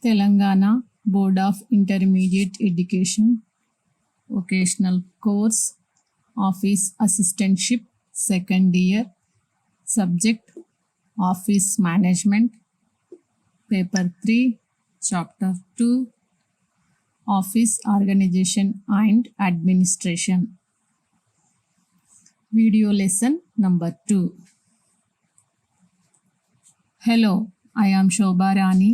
Telangana Board of Intermediate Education Vocational Course Office Assistantship Second Year Subject Office Management Paper 3 Chapter 2 Office Organization and Administration Video Lesson Number 2. Hello, I am Shobha Rani,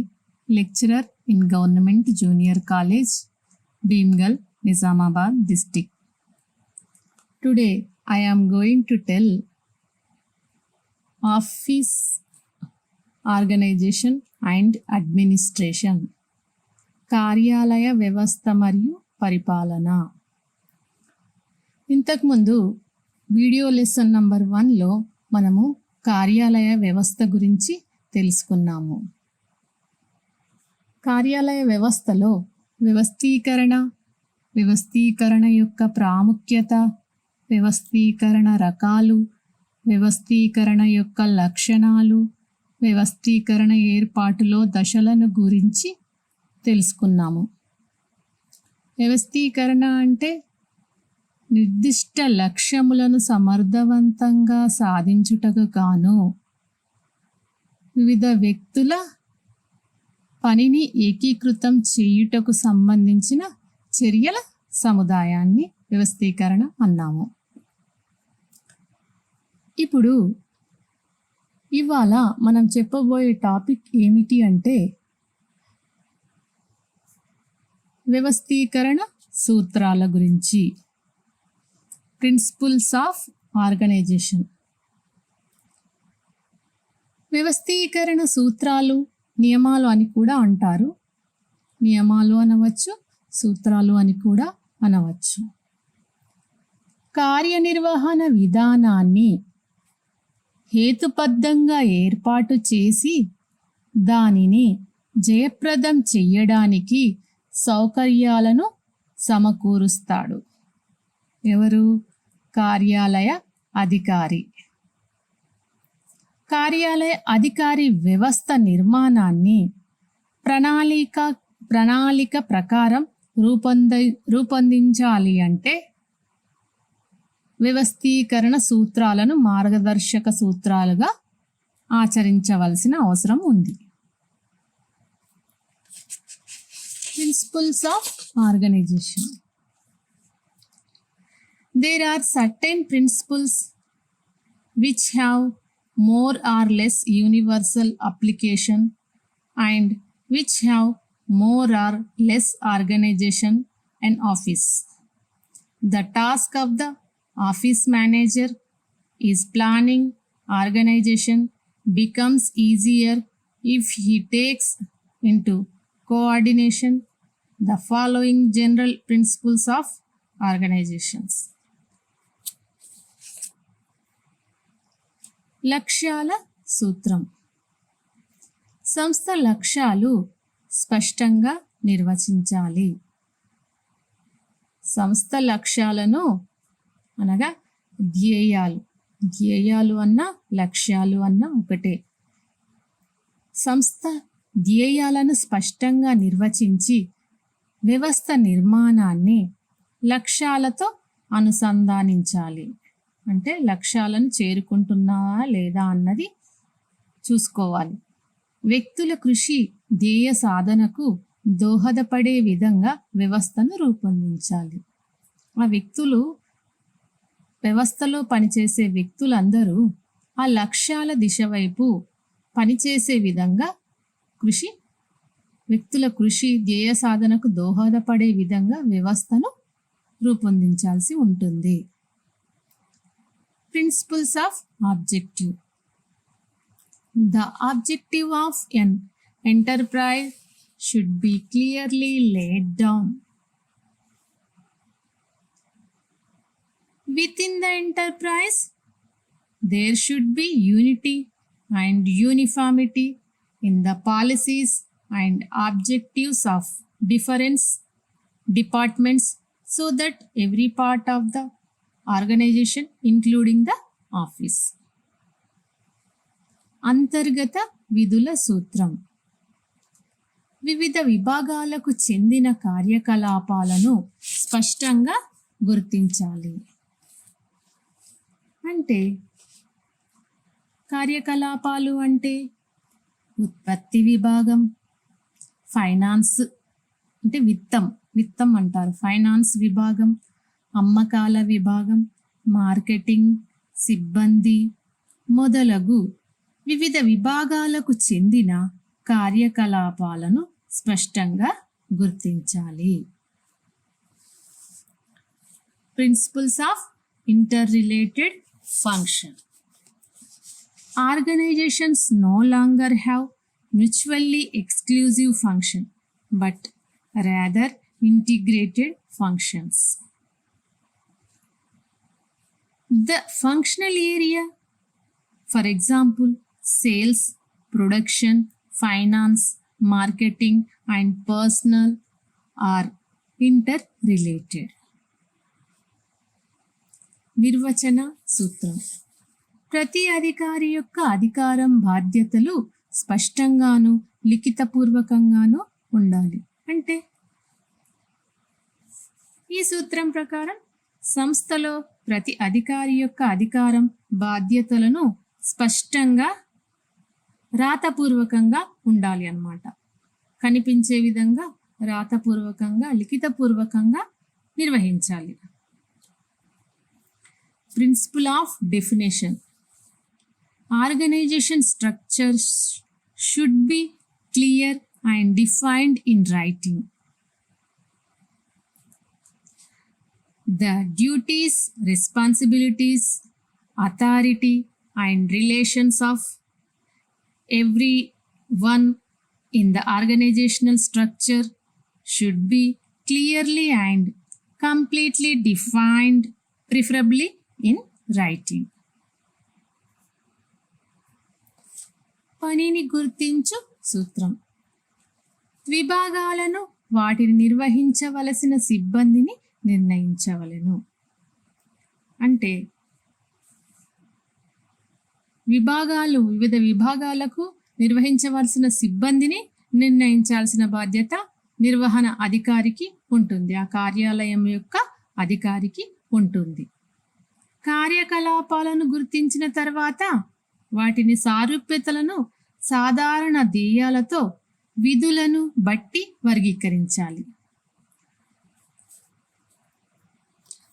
lecturer in Government Junior College, Bhimgal, Nizamabad district. Today I am going to tell Office Organization and Administration, కార్యాలయ వ్యవస్థ మరియు పరిపాలన. ఇంతకుముందు video lesson number 1లో మనము కార్యాలయ వ్యవస్థ గురించి తెలుసుకున్నాము. కార్యాలయ వ్యవస్థలో వ్యవస్థీకరణ యొక్క ప్రాముఖ్యత, వ్యవస్థీకరణ రకాలు, వ్యవస్థీకరణ యొక్క లక్షణాలు, వ్యవస్థీకరణ ఏర్పాటులో దశలను గురించి తెలుసుకున్నాము. వ్యవస్థీకరణ అంటే నిర్దిష్ట లక్ష్యములను సమర్థవంతంగా సాధించుటకు గాను వివిధ వ్యక్తుల పనిని ఏకీకృతం చేయుటకు సంబంధించిన చర్యల సముదాయాన్ని వ్యవస్థీకరణ అన్నాము. ఇప్పుడు ఇవాళ మనం చెప్పబోయే టాపిక్ ఏమిటి అంటే వ్యవస్థీకరణ సూత్రాల గురించి. Principles of organisation. వ్యవస్థీకరణ సూత్రాలు, నియమాలు అని కూడా అంటారు. నియమాలు అనవచ్చు, సూత్రాలు అని కూడా అనవచ్చు. కార్యనిర్వహణ విధానాన్ని హేతుబద్ధంగా ఏర్పాటు చేసి దానిని జయప్రదం చెయ్యడానికి సౌకర్యాలను సమకూరుస్తాడు. ఎవరు? కార్యాలయ అధికారి. కార్యాలయ అధికారి వ్యవస్థ నిర్మాణాన్ని ప్రణాళిక ప్రకారం రూపొందించాలి అంటే వ్యవస్థీకరణ సూత్రాలను మార్గదర్శక సూత్రాలుగా ఆచరించవలసిన అవసరం ఉంది. Principles of organization. There are certain principles which have more or less universal application and which have more or less organization and office. The task of the office manager is planning organization becomes easier if he takes into coordination the following general principles of organizations. లక్ష్యాల సూత్రం. సంస్థ లక్ష్యాలు స్పష్టంగా నిర్వచించాలి. సంస్థ లక్ష్యాలను అనగా ధ్యేయాలు అన్న లక్ష్యాలు అన్న ఒకటే. సంస్థ ధ్యేయాలను స్పష్టంగా నిర్వచించి వ్యవస్థ నిర్మాణాన్ని లక్ష్యాలతో అనుసంధానించాలి. అంటే లక్ష్యాలను చేరుకుంటున్నావా లేదా అన్నది చూసుకోవాలి. వ్యక్తుల కృషి ధ్యేయ సాధనకు దోహదపడే విధంగా వ్యవస్థను రూపొందించాలి. ఆ వ్యవస్థలో పనిచేసే వ్యక్తులందరూ ఆ లక్ష్యాల దిశ వైపు పనిచేసే విధంగా వ్యక్తుల కృషి ధ్యేయ సాధనకు దోహదపడే విధంగా వ్యవస్థను రూపొందించాల్సి ఉంటుంది. Principles of objective. The objective of an enterprise should be clearly laid down. Within the enterprise, there should be unity and uniformity in the policies and objectives of different departments so that every part of the organization, including the office. అంతర్గత విధుల సూత్రం. వివిధ విభాగాలకు చెందిన కార్యకలాపాలను స్పష్టంగా గుర్తించాలి. అంటే కార్యకలాపాలు అంటే ఉత్పత్తి విభాగం, ఫైనాన్స్ అంటే విత్తం అంటారు, ఫైనాన్స్ విభాగం, అమ్మకాల విభాగం, మార్కెటింగ్, సిబ్బంది మొదలగు వివిధ విభాగాలకు చెందిన కార్యకలాపాలను స్పష్టంగా గుర్తించాలి. Principles of interrelated function. Organizations no longer have mutually exclusive function but rather integrated functions. The functional area, for example, sales, production, finance, marketing, and personnel are interrelated. నిర్వచన సూత్రం. ప్రతి అధికారి యొక్క అధికారం, బాధ్యతలు స్పష్టంగాను లిఖితపూర్వకంగాను ఉండాలి. అంటే ఈ సూత్రం ప్రకారం సంస్థలో ప్రతి అధికారి యొక్క అధికారం, బాధ్యతలను స్పష్టంగా రాతపూర్వకంగా ఉండాలి అన్నమాట. కనిపించే విధంగా రాతపూర్వకంగా, లిఖితపూర్వకంగా నిర్వహించాలి. Principle of definition. Organization structures should be clear and defined in writing. The duties, responsibilities, authority, and relations of everyone in the organizational structure should be clearly and completely defined, preferably in writing. పనిని గుర్తించు సూత్రం. విభాగాలను, వాటిని నిర్వహించవలసిన సిబ్బందిని నిర్ణయించవలెను. అంటే వివిధ విభాగాలకు నిర్వహించవలసిన సిబ్బందిని నిర్ణయించాల్సిన బాధ్యత నిర్వహణ అధికారికి ఉంటుంది, ఆ కార్యాలయం యొక్క అధికారికి ఉంటుంది. కార్యకలాపాలను గుర్తించిన తర్వాత వాటిని సారూప్యతలను సాధారణ ధ్యేయాలతో విధులను బట్టి వర్గీకరించాలి.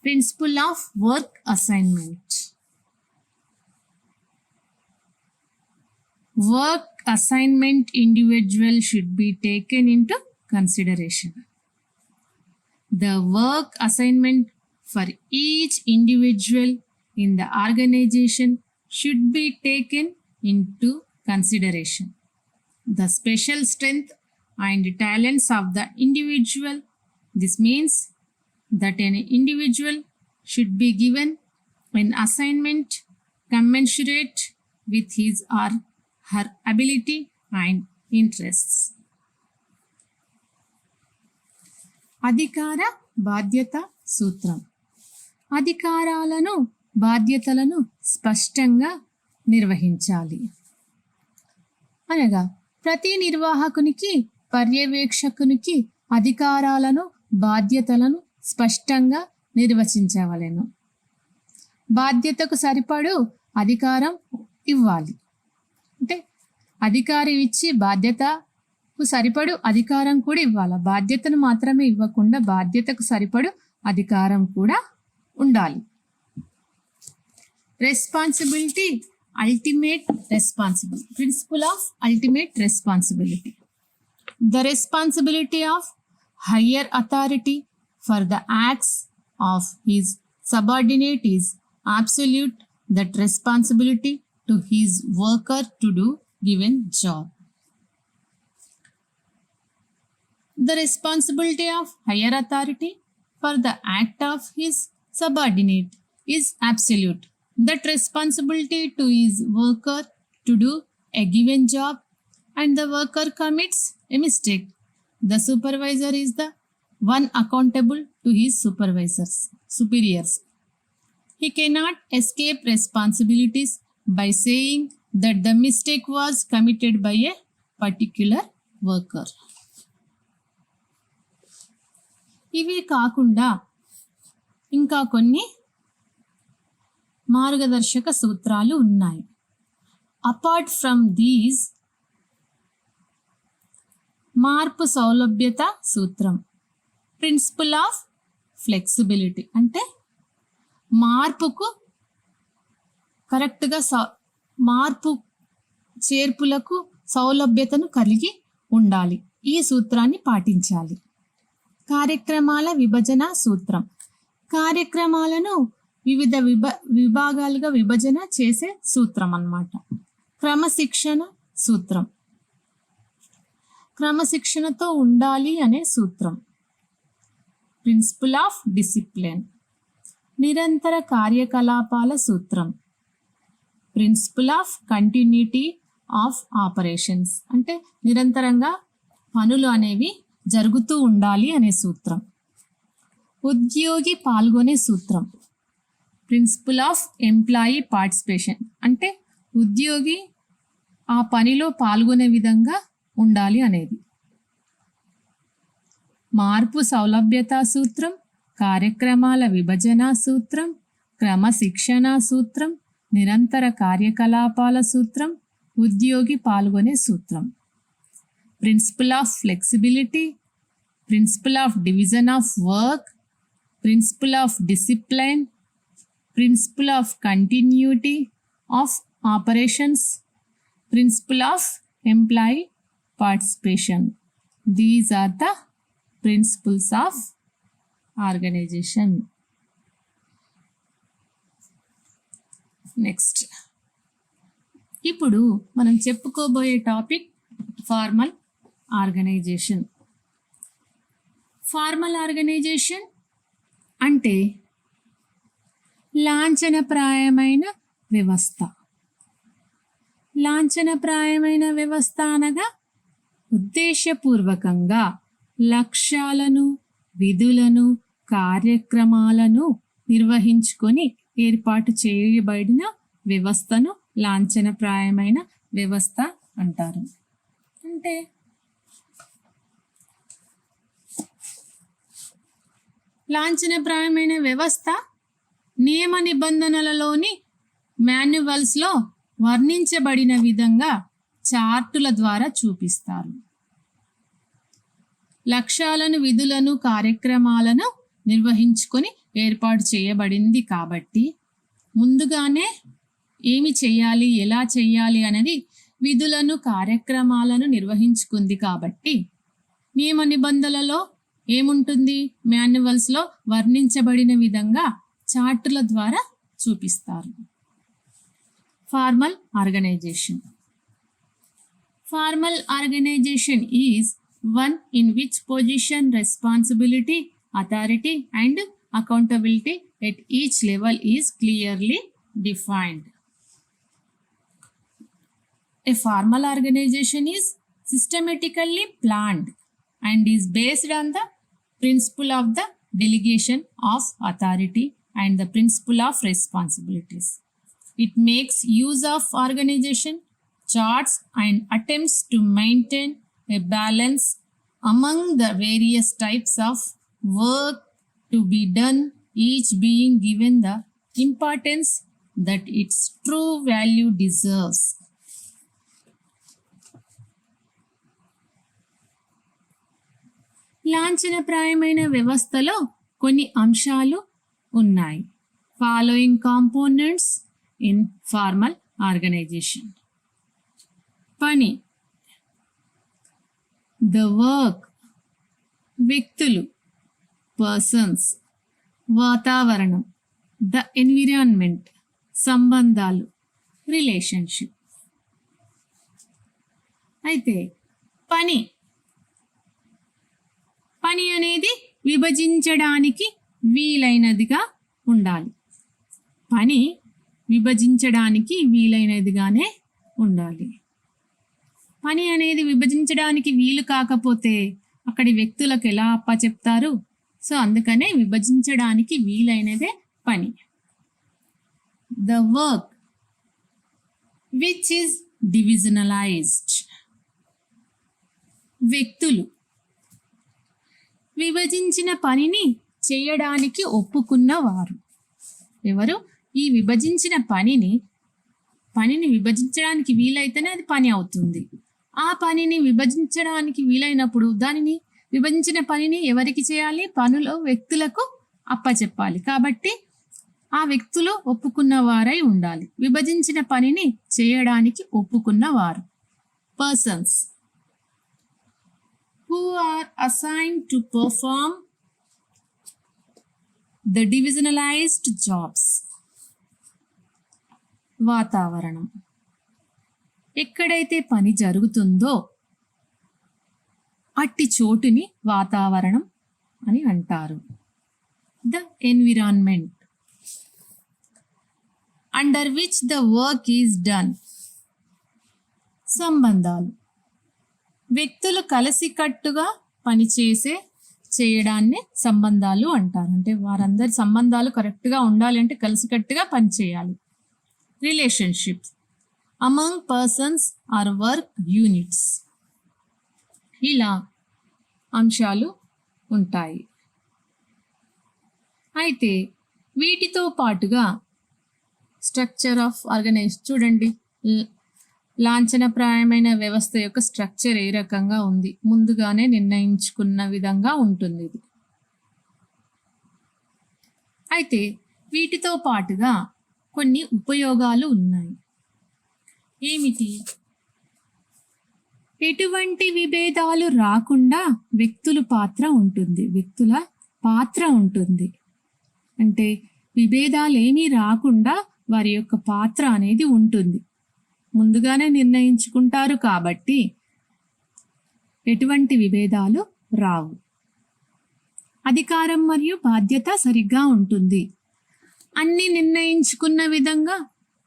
Principle of work assignment. Work assignment individual should be taken into consideration. The work assignment for each individual in the organization should be taken into consideration. The special strength and talents of the individual. This means that an individual should be given an assignment commensurate with his or her ability and interests. అధికార బాధ్యత సూత్రం. అధికారాలను, బాధ్యతలను స్పష్టంగా నిర్వహించాలి. అనగా ప్రతి నిర్వాహకునికి, పర్యవేక్షకునికి అధికారాలను, బాధ్యతలను స్పష్టంగా నిర్వచించవలెను. బాధ్యతకు సరిపడు అధికారం ఇవ్వాలి. అంటే అధికారం ఇచ్చి బాధ్యతకు సరిపడు అధికారం కూడా ఇవ్వాలి. బాధ్యతను మాత్రమే ఇవ్వకుండా బాధ్యతకు సరిపడు అధికారం కూడా ఉండాలి. Responsibility, ultimate responsibility. Principle of ultimate responsibility. The responsibility of higher authority for the acts of his subordinate is absolute. That responsibility to his worker to do given job. The responsibility of higher authority for the act of his subordinate is absolute. That responsibility to his worker to do a given job and the worker commits a mistake, the supervisor is the one accountable to his superiors. He cannot escape responsibilities by saying that the mistake was committed by a particular worker. ఇవి కాకుండా ఇంకా కొన్ని మార్గదర్శక సూత్రాలు ఉన్నాయి. Apart from these, మార్పు సౌలభ్యత సూత్రం, principle of flexibility అంటే మార్పుకు కరెక్ట్గా మార్పు చేర్పులకు సౌలభ్యతను కలిగి ఉండాలి. ఈ సూత్రాన్ని పాటించాలి. కార్యక్రమాల విభజన సూత్రం, కార్యక్రమాలను వివిధ విభాగాలుగా విభజన చేసే సూత్రం అన్నమాట. క్రమశిక్షణ సూత్రం, క్రమశిక్షణతో ఉండాలి అనే సూత్రం. ప్రిన్సిపల్ ఆఫ్ డిసిప్లిన్, నిరంతర కార్యకలాపాల సూత్రం. Principle of continuity of operations అంటే నిరంతరంగా పనులు అనేవి జరుగుతూ ఉండాలి అనే సూత్రం. ఉద్యోగి పాల్గొనే సూత్రం, ప్రిన్సిపల్ ఆఫ్ ఎంప్లాయీ పార్టిసిపేషన్ అంటే ఉద్యోగి ఆ పనిలో పాల్గొనే విధంగా ఉండాలి అనేది. మార్పు సౌలభ్యత సూత్రం, కార్యక్రమాల విభజన సూత్రం, క్రమశిక్షణ సూత్రం, నిరంతర కార్యకలాపాల సూత్రం, ఉద్యోగి పాల్గొనే సూత్రం. Principle of flexibility, principle of division of work, principle of discipline, principle of continuity of operations, principle of employee participation. These are the principles of organization. Next, ఇప్పుడు మనం చెప్పుకోబోయే topic formal organization. Formal organization అంటే లాంఛనప్రాయమైన వ్యవస్థ. లాంఛనప్రాయమైన వ్యవస్థ అనగా ఉద్దేశపూర్వకంగా లక్ష్యాలను, విధులను, కార్యక్రమాలను నిర్వహించుకొని ఏర్పాటు చేయబడిన వ్యవస్థను లాంఛనప్రాయమైన వ్యవస్థ అంటారు. అంటే లాంఛనప్రాయమైన వ్యవస్థ నియమ నిబంధనలలోని మాన్యువల్స్లో వర్ణించబడిన విధంగా చార్టుల ద్వారా చూపిస్తారు. లక్ష్యాలను, విధులను, కార్యక్రమాలను నిర్వహించుకొని ఏర్పాటు చేయబడింది కాబట్టి ముందుగానే ఏమి చేయాలి, ఎలా చేయాలి అనేది విధులను, కార్యక్రమాలను నిర్వహించుకుంది కాబట్టి నియమ నిబంధనలలో ఏముంటుంది, మాన్యువల్స్లో వర్ణించబడిన విధంగా చార్టుల ద్వారా చూపిస్తారు. Formal organization. Formal organization is one in which position, responsibility, authority and accountability at each level is clearly defined. A formal organization is systematically planned and is based on the principle of the delegation of authority and the principle of responsibilities. It makes use of organization charts and attempts to maintain a balance among the various types of work to be done, each being given the importance that its true value deserves. లాంఛనప్రాయమైన వ్యవస్థలో కొన్ని అంశాలు ఉన్నాయి. Following components in formal organization. పని, the work, వ్యక్తులు, persons, వాతావరణం, the environment, సంబంధాలు, relationship. అయితే పని అనేది విభజించడానికి వీలైనదిగా ఉండాలి. పని విభజించడానికి వీలైనదిగానే ఉండాలి. పని అనేది విభజించడానికి వీలు కాకపోతే అక్కడి వ్యక్తులకు ఎలా అప్పచెప్తారు? సో అందుకనే విభజించడానికి వీలైనదే పని. The work which is divisionalized. వ్యక్తులు విభజించిన పనిని చేయడానికి ఒప్పుకున్నవారు. ఎవరు? ఈ విభజించిన పనిని విభజించడానికి వీలైతేనే అది పని అవుతుంది. ఆ పనిని విభజించడానికి వీలైనప్పుడు దానిని విభజించిన పనిని ఎవరికి చేయాలి? పనులు వ్యక్తులకు అప్పచెప్పాలి. కాబట్టి ఆ వ్యక్తులు ఒప్పుకున్నవారై ఉండాలి. విభజించిన పనిని చేయడానికి ఒప్పుకున్నవారు. Persons who are assigned to perform the divisionalized jobs. వాతావరణం. ఎక్కడైతే పని జరుగుతుందో అట్టి చోటుని వాతావరణం అని అంటారు. The environment under which the work is done. సంబంధాలు. వ్యక్తులు కలిసికట్టుగా చేయడాన్ని సంబంధాలు అంటారు. అంటే వారందరి సంబంధాలు కరెక్ట్గా ఉండాలి అంటే కలిసికట్టుగా పనిచేయాలి. Relationships among persons or work units. ఇలా అంశాలు ఉంటాయి. అయితే వీటితో పాటుగా స్ట్రక్చర్ ఆఫ్ ఆర్గనైజేషన్ చూడండి. లాంఛనప్రాయమైన వ్యవస్థ యొక్క స్ట్రక్చర్ ఏ రకంగా ఉంది? ముందుగానే నిర్ణయించుకున్న విధంగా ఉంటుంది ఇది. అయితే వీటితో పాటుగా కొన్ని ఉపయోగాలు ఉన్నాయి. ఏమిటి? ఎటువంటి విభేదాలు రాకుండా వ్యక్తుల పాత్ర ఉంటుంది. అంటే విభేదాలు ఏమీ రాకుండా వారి యొక్క పాత్ర అనేది ఉంటుంది. ముందుగానే నిర్ణయించుకుంటారు కాబట్టి ఎటువంటి విభేదాలు రావు. అధికారం మరియు బాధ్యత సరిగ్గా ఉంటుంది. అన్ని నిర్ణయించుకున్న విధంగా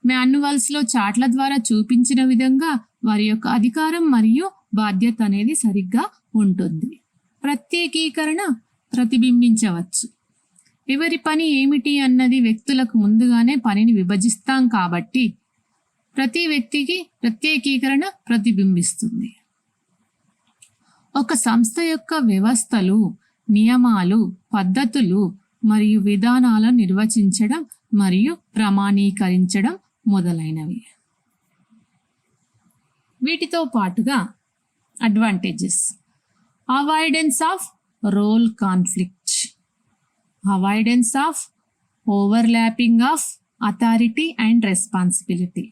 మాన్యువల్స్లో చాట్ల ద్వారా చూపించిన విధంగా వారి యొక్క అధికారం మరియు బాధ్యత అనేది సరిగ్గా ఉంటుంది. ప్రత్యేకీకరణ ప్రతిబింబించవచ్చు. ఎవరి పని ఏమిటి అన్నది వ్యక్తులకు ముందుగానే పనిని విభజిస్తాం కాబట్టి ప్రతి వ్యక్తికి ప్రత్యేకీకరణ ప్రతిబింబిస్తుంది. ఒక సంస్థ యొక్క వ్యవస్థలు, నియమాలు, పద్ధతులు మరియు విధానాలను నిర్వచించడం మరియు ప్రమాణీకరించడం మొదలైనవి. వీటితో పాటుగా advantages. Avoidance of role conflict, avoidance of overlapping of authority and responsibility,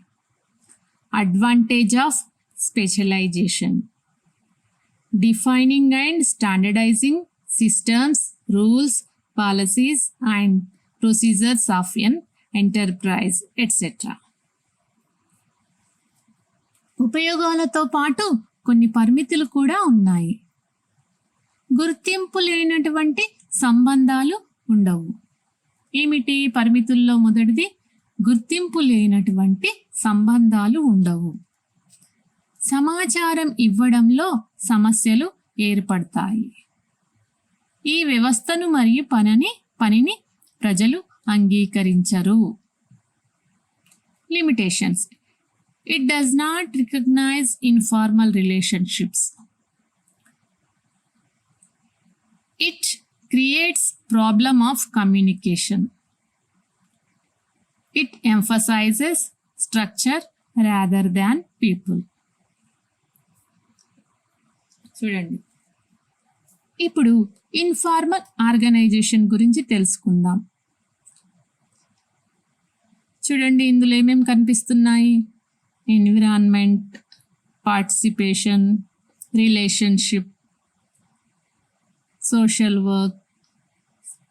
advantage of specialization, defining and standardizing systems, rules, policies and procedures of an enterprise etcetera. ఉపయోగాలతో పాటు కొన్ని పరిమితులు కూడా ఉన్నాయి. గుర్తింపు లేనటువంటి సంబంధాలు ఉండవు. ఏమిటి పరిమితుల్లో? మొదటిది గుర్తింపు లేనటువంటి సంబంధాలు ఉండవు. సమాచారం ఇవ్వడంలో సమస్యలు ఏర్పడతాయి. ఈ వ్యవస్థను మరియు పనిని ప్రజలు అంగీకరించరు. Limitations. It does not recognize informal relationships. It creates problem of communication. It emphasizes structure rather than people. చూడండి, ఇప్పుడు ఇన్ఫార్మల్ ఆర్గనైజేషన్ గురించి తెలుసుకుందాం. చూడండి, ఇందులో ఏమేమి కనిపిస్తున్నాయి? Environment, participation, relationship, social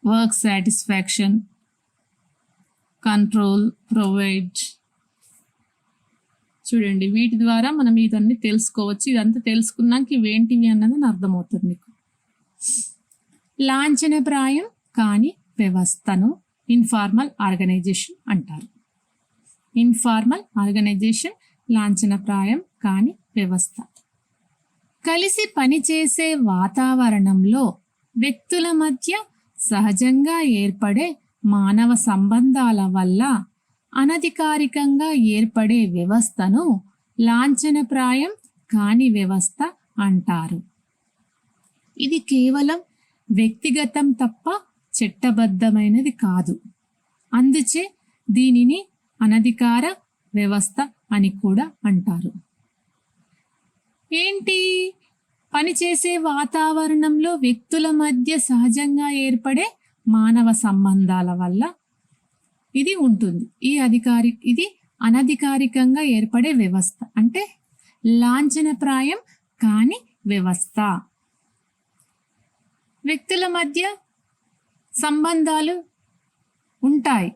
work satisfaction, control, provide. చూడండి, వీటి ద్వారా మనం ఇదన్నీ తెలుసుకోవచ్చు. ఇదంతా తెలుసుకున్నాక ఇవేంటివి అన్నది అర్థమవుతుంది మీకు. లాంఛనప్రాయం కాని వ్యవస్థను ఇన్ఫార్మల్ ఆర్గనైజేషన్ అంటారు. ఇన్ఫార్మల్ ఆర్గనైజేషన్ లాంఛనప్రాయం కాని వ్యవస్థ. కలిసి పనిచేసే వాతావరణంలో వ్యక్తుల మధ్య సహజంగా ఏర్పడే మానవ సంబంధాల వల్ల అనధికారికంగా ఏర్పడే వ్యవస్థను లాంఛనప్రాయం కాని వ్యవస్థ అంటారు. ఇది కేవలం వ్యక్తిగతం తప్ప చట్టబద్ధమైనది కాదు. అందుచే దీనిని అనధికార వ్యవస్థ అని కూడా అంటారు. ఏంటి? పనిచేసే వాతావరణంలో వ్యక్తుల మధ్య సహజంగా ఏర్పడే మానవ సంబంధాల వల్ల ఇది ఉంటుంది. ఇది అనధికారికంగా ఏర్పడే వ్యవస్థ, అంటే లాంఛనప్రాయం కాని వ్యవస్థ. వ్యక్తుల మధ్య సంబంధాలు ఉంటాయి,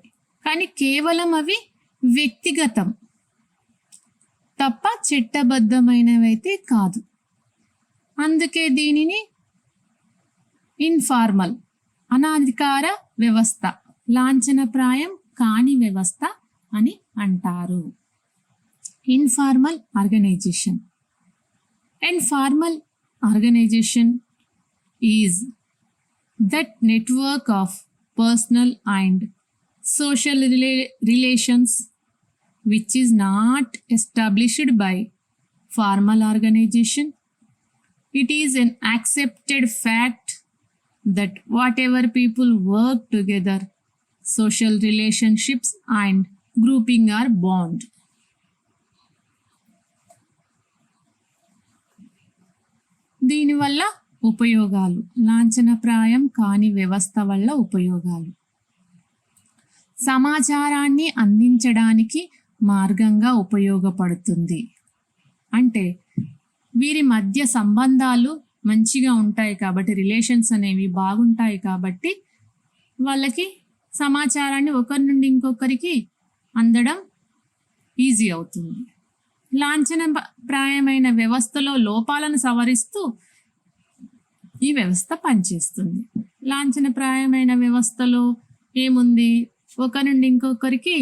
కానీ కేవలం అవి వ్యక్తిగతం తప్ప చట్టబద్ధమైనవైతే కాదు. అందుకే దీనిని ఇన్ఫార్మల్, అనధికార వ్యవస్థ, లాంఛనప్రాయం కాని వ్యవస్థ అని అంటారు. Informal organization. Informal organization is that network of personal and social relations which is not established by formal organization. It is an accepted fact that whatever people work together, social relationships and grouping are bond. దీనివల్ల ఉపయోగాలు. లాంఛనప్రాయం కాని వ్యవస్థ వల్ల ఉపయోగాలు: సమాచారాన్ని అందించడానికి మార్గంగా ఉపయోగపడుతుంది. అంటే వీరి మధ్య సంబంధాలు మంచిగా ఉంటాయి కాబట్టి, రిలేషన్స్ అనేవి బాగుంటాయి కాబట్టి వాళ్ళకి సమాచారాన్ని ఒకరి నుండి ఇంకొకరికి అందడం ఈజీ అవుతుంది. లాంఛనప్రాయమైన వ్యవస్థలో లోపాలను సవరిస్తూ ఈ వ్యవస్థ పనిచేస్తుంది. లాంఛనప్రాయమైన వ్యవస్థలో ఏముంది? ఒకరి నుండి ఇంకొకరికి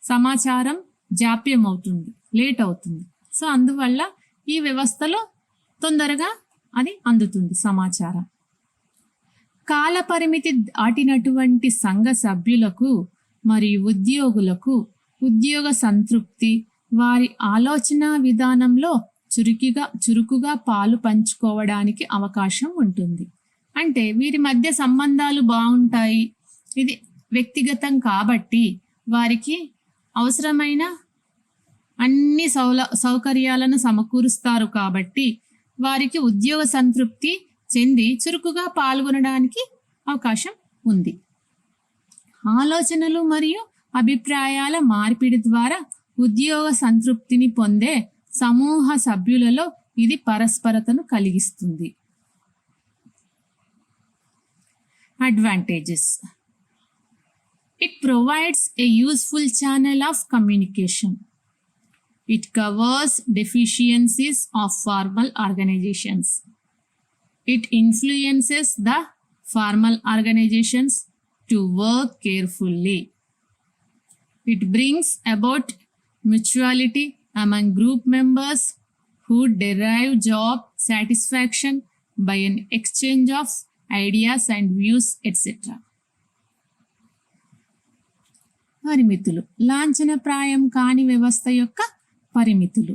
సమాచారం జాప్యం అవుతుంది, లేట్ అవుతుంది. సో అందువల్ల ఈ వ్యవస్థలో తొందరగా అది అందుతుంది సమాచారం. కాల పరిమితి దాటినటువంటి సంఘ సభ్యులకు మరియు ఉద్యోగులకు ఉద్యోగ సంతృప్తి, వారి ఆలోచన విధానంలో చురుకుగా పాలు పంచుకోవడానికి అవకాశం ఉంటుంది. అంటే వీరి మధ్య సంబంధాలు బాగుంటాయి, ఇది వ్యక్తిగతం కాబట్టి వారికి అవసరమైన అన్ని సౌకర్యాలను సమకూరుస్తారు కాబట్టి వారికి ఉద్యోగ సంతృప్తి చెంది చురుకుగా పాల్గొనడానికి అవకాశం ఉంది. ఆలోచనలు మరియు అభిప్రాయాల మార్పిడి ద్వారా ఉద్యోగ సంతృప్తిని పొందే సమూహ సభ్యులలో ఇది పరస్పరతను కలిగిస్తుంది. Advantages. It provides a useful channel of communication. It covers deficiencies of formal organizations. It influences the formal organizations to work carefully. It brings about mutuality among group members who derive job satisfaction by an exchange of ideas and views, etc. పరిమితులు. లాంఛనప్రాయం కాని వ్యవస్థ యొక్క పరిమితులు.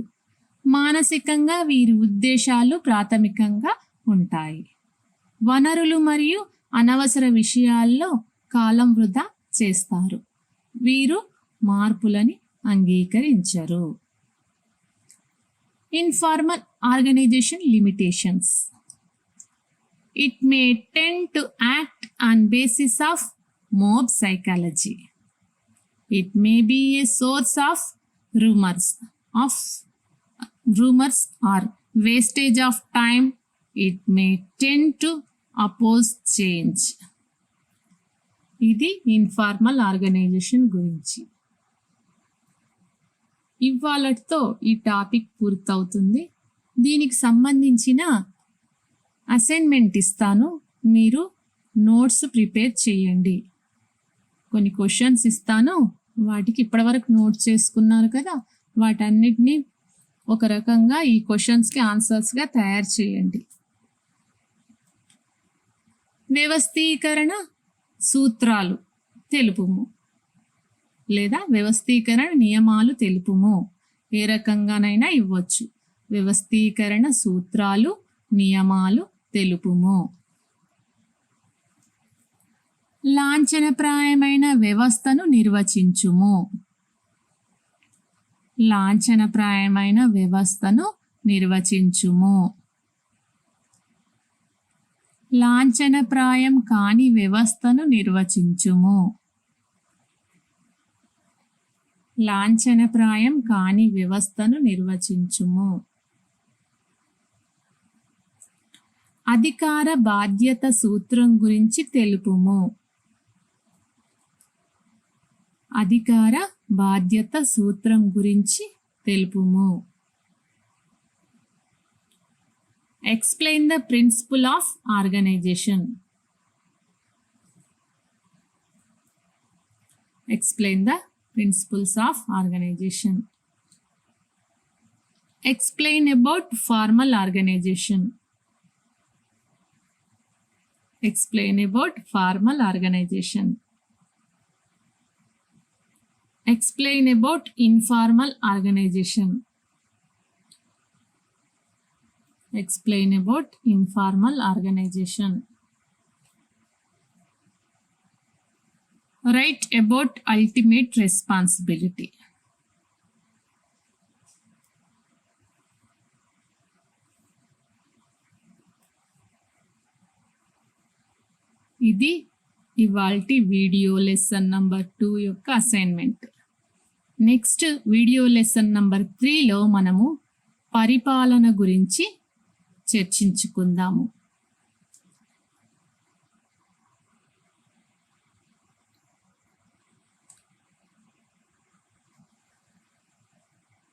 మానసికంగా వీరి ఉద్దేశాలు ప్రాథమికంగా ఉంటాయి. వనరులు మరియు అనవసర విషయాల్లో కాలం వృధా చేస్తారు. వీరు మార్పులని అంగీకరించరు. Informal organization limitations. It may tend to act on basis of mob psychology. It may be a source of rumors or wastage of time. It may tend to oppose change. ఇది ఇన్ఫార్మల్ ఆర్గనైజేషన్ గురించి. ఇవాళతో ఈ topic పూర్తవుతుంది. దీనికి సంబంధించిన assignment ఇస్తాను, మీరు notes prepare చేయండి. కొన్ని క్వశ్చన్స్ ఇస్తాను, వాటికి ఇప్పటివరకు నోట్ చేసుకున్నారు కదా, వాటన్నిటినీ ఒక రకంగా ఈ క్వశ్చన్స్కి ఆన్సర్స్గా తయారు చేయండి. వ్యవస్థీకరణ సూత్రాలు తెలుపుము లేదా వ్యవస్థీకరణ నియమాలు తెలుపుము. ఏ రకంగానైనా ఇవ్వచ్చు. వ్యవస్థీకరణ సూత్రాలు, నియమాలు తెలుపుము. లాంఛనప్రాయమైన వ్యవస్థను నిర్వచించుము. లాంఛనప్రాయమైన వ్యవస్థను నిర్వచించుము. లాంఛనప్రాయం కాని వ్యవస్థను నిర్వచించుము. లాంఛనప్రాయం కాని వ్యవస్థను నిర్వచించుము. అధికార బాధ్యత సూత్రం గురించి తెలుపుము. అధికార బాధ్యత సూత్రం గురించి తెలుపుము. Explain the principle of organization. Explain the principles of organization. Explain about formal organization. Explain about formal organization. Explain about informal organization. Explain about informal organization. Write about ultimate responsibility. ఇది ఇవాల్టి వీడియో లెసన్ నంబర్ 2 యొక్క assignment. Next video lesson number 3లో మనము పరిపాలన గురించి చర్చించుకుందాము.